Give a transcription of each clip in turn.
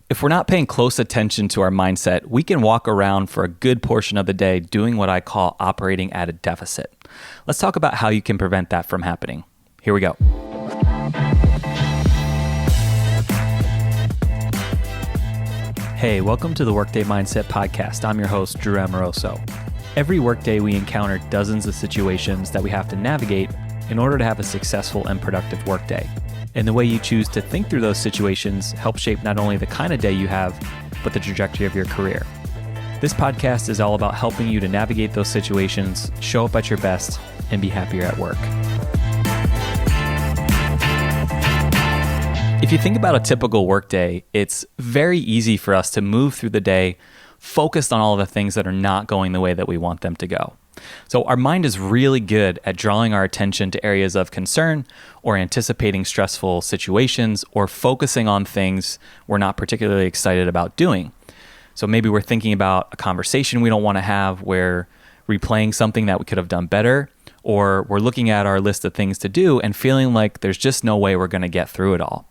If we're not paying close attention to our mindset, we can walk around for a good portion of the day doing what I call operating at a deficit. Let's talk about how you can prevent that from happening. Here we go. Hey, welcome to the Workday Mindset Podcast. I'm your host, Drew Amoroso. Every workday we encounter dozens of situations that we have to navigate in order to have a successful and productive workday. And the way you choose to think through those situations helps shape not only the kind of day you have, but the trajectory of your career. This podcast is all about helping you to navigate those situations, show up at your best, and be happier at work. If you think about a typical workday, it's very easy for us to move through the day focused on all the things that are not going the way that we want them to go. So our mind is really good at drawing our attention to areas of concern or anticipating stressful situations or focusing on things we're not particularly excited about doing. So maybe we're thinking about a conversation we don't want to have, we're replaying something that we could have done better, or we're looking at our list of things to do and feeling like there's just no way we're going to get through it all.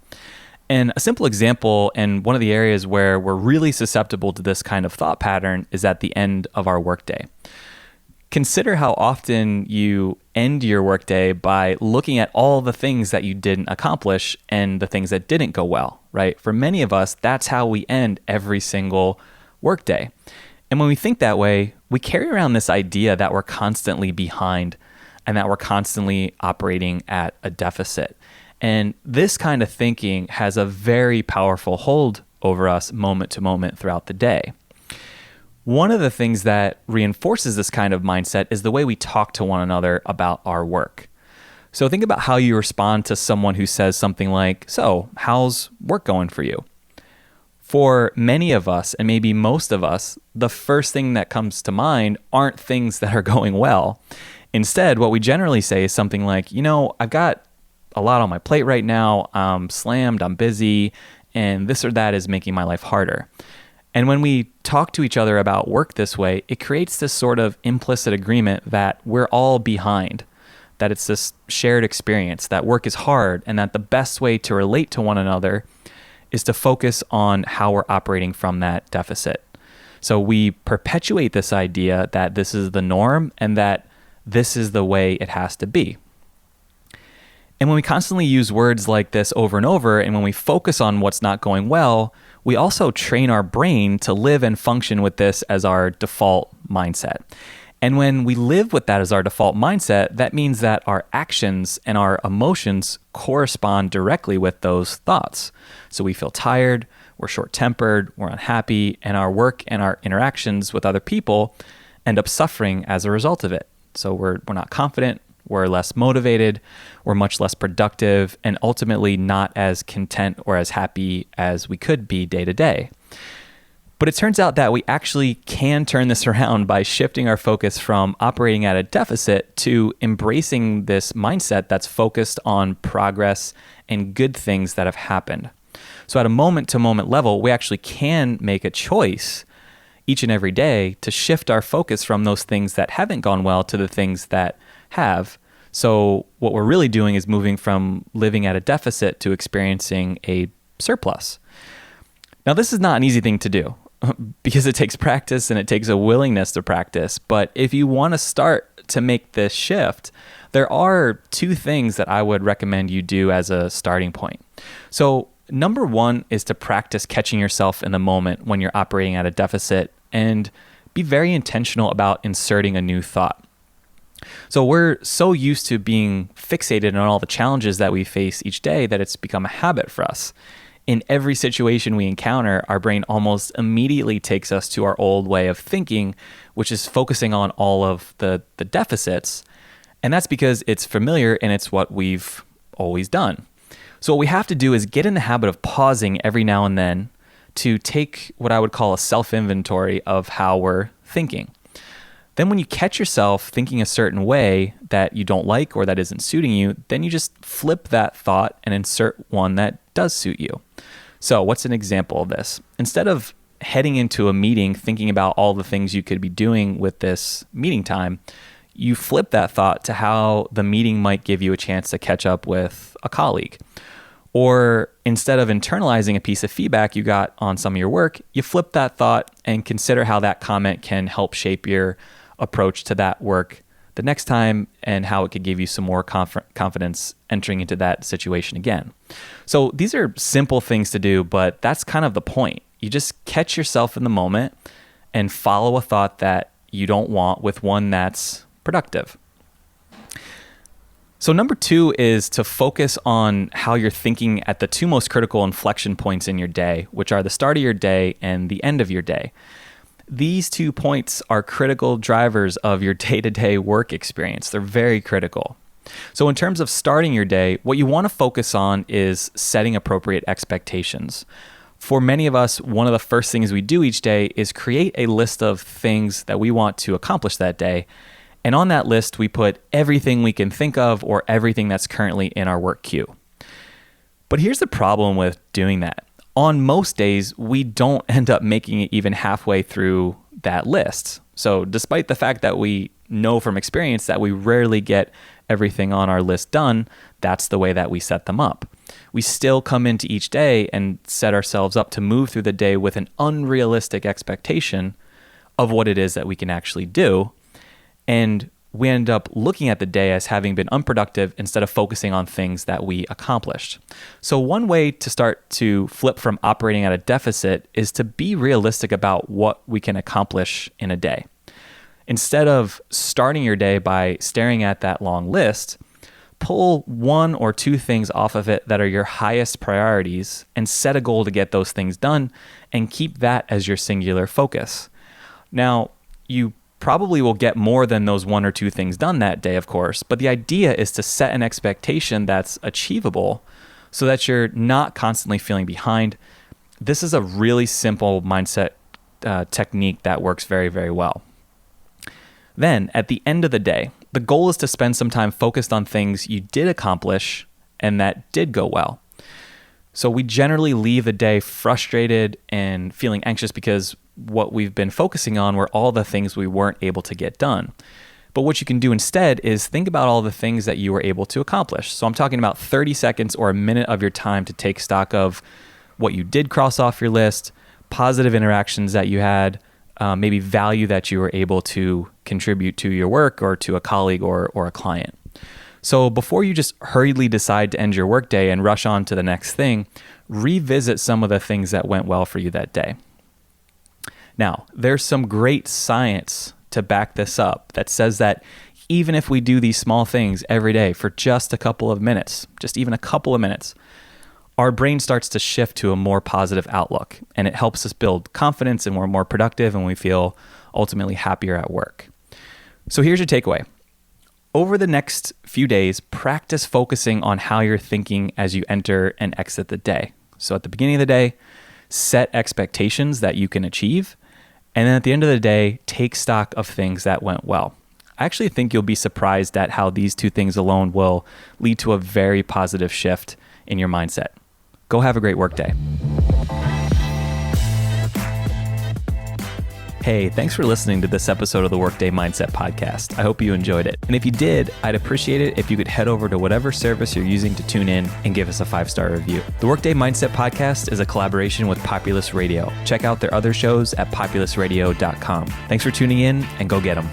And a simple example, and one of the areas where we're really susceptible to this kind of thought pattern, is at the end of our workday. Consider how often you end your workday by looking at all the things that you didn't accomplish and the things that didn't go well, right? For many of us, that's how we end every single workday. And when we think that way, we carry around this idea that we're constantly behind and that we're constantly operating at a deficit. And this kind of thinking has a very powerful hold over us moment to moment throughout the day. One of the things that reinforces this kind of mindset is the way we talk to one another about our work. So think about how you respond to someone who says something like, "So, how's work going for you?" For many of us, and maybe most of us, the first thing that comes to mind aren't things that are going well. Instead, what we generally say is something like, I've got a lot on my plate right now, I'm slammed, I'm busy, and this or that is making my life harder. And when we talk to each other about work this way, it creates this sort of implicit agreement that we're all behind, that it's this shared experience, that work is hard, and that the best way to relate to one another is to focus on how we're operating from that deficit. So we perpetuate this idea that this is the norm and that this is the way it has to be. And when we constantly use words like this over and over, and when we focus on what's not going well, we also train our brain to live and function with this as our default mindset. And when we live with that as our default mindset, that means that our actions and our emotions correspond directly with those thoughts. So we feel tired, we're short-tempered, we're unhappy, and our work and our interactions with other people end up suffering as a result of it. So we're not confident, we're less motivated, we're much less productive, and ultimately not as content or as happy as we could be day to day. But it turns out that we actually can turn this around by shifting our focus from operating at a deficit to embracing this mindset that's focused on progress and good things that have happened. So at a moment-to-moment level, we actually can make a choice each and every day to shift our focus from those things that haven't gone well to the things that have. So what we're really doing is moving from living at a deficit to experiencing a surplus. Now, this is not an easy thing to do because it takes practice and it takes a willingness to practice. But if you want to start to make this shift, there are two things that I would recommend you do as a starting point. So number one is to practice catching yourself in the moment when you're operating at a deficit and be very intentional about inserting a new thought. So we're so used to being fixated on all the challenges that we face each day that it's become a habit for us. In every situation we encounter, our brain almost immediately takes us to our old way of thinking, which is focusing on all of the deficits. And that's because it's familiar and it's what we've always done. So what we have to do is get in the habit of pausing every now and then to take what I would call a self-inventory of how we're thinking. Then when you catch yourself thinking a certain way that you don't like or that isn't suiting you, then you just flip that thought and insert one that does suit you. So what's an example of this? Instead of heading into a meeting thinking about all the things you could be doing with this meeting time, you flip that thought to how the meeting might give you a chance to catch up with a colleague. Or instead of internalizing a piece of feedback you got on some of your work, you flip that thought and consider how that comment can help shape your approach to that work the next time and how it could give you some more confidence entering into that situation again. So these are simple things to do, but that's kind of the point. You just catch yourself in the moment and follow a thought that you don't want with one that's productive. So number 2 is to focus on how you're thinking at the 2 most critical inflection points in your day, which are the start of your day and the end of your day. These 2 points are critical drivers of your day-to-day work experience. They're very critical. So in terms of starting your day, what you want to focus on is setting appropriate expectations. For many of us, one of the first things we do each day is create a list of things that we want to accomplish that day. And on that list, we put everything we can think of or everything that's currently in our work queue. But here's the problem with doing that. On most days, we don't end up making it even halfway through that list. So despite the fact that we know from experience that we rarely get everything on our list done, that's the way that we set them up. We still come into each day and set ourselves up to move through the day with an unrealistic expectation of what it is that we can actually do. And we end up looking at the day as having been unproductive instead of focusing on things that we accomplished. So one way to start to flip from operating at a deficit is to be realistic about what we can accomplish in a day. Instead of starting your day by staring at that long list, pull 1 or 2 things off of it that are your highest priorities and set a goal to get those things done and keep that as your singular focus. Now, you probably will get more than those 1 or 2 things done that day, of course, but the idea is to set an expectation that's achievable so that you're not constantly feeling behind. This is a really simple mindset technique that works very, very well. Then, at the end of the day, the goal is to spend some time focused on things you did accomplish and that did go well. So we generally leave the day frustrated and feeling anxious because what we've been focusing on were all the things we weren't able to get done. But what you can do instead is think about all the things that you were able to accomplish. So I'm talking about 30 seconds or a minute of your time to take stock of what you did cross off your list, positive interactions that you had, maybe value that you were able to contribute to your work or to a colleague or a client. So before you just hurriedly decide to end your workday and rush on to the next thing, revisit some of the things that went well for you that day. Now, there's some great science to back this up that says that even if we do these small things every day for just a couple of minutes, just even a couple of minutes, our brain starts to shift to a more positive outlook, and it helps us build confidence, and we're more productive, and we feel ultimately happier at work. So here's your takeaway. Over the next few days, practice focusing on how you're thinking as you enter and exit the day. So at the beginning of the day, set expectations that you can achieve. And then at the end of the day, take stock of things that went well. I actually think you'll be surprised at how these 2 things alone will lead to a very positive shift in your mindset. Go have a great workday. Hey, thanks for listening to this episode of the Workday Mindset Podcast. I hope you enjoyed it. And if you did, I'd appreciate it if you could head over to whatever service you're using to tune in and give us a 5-star review. The Workday Mindset Podcast is a collaboration with Populous Radio. Check out their other shows at populousradio.com. Thanks for tuning in and go get them.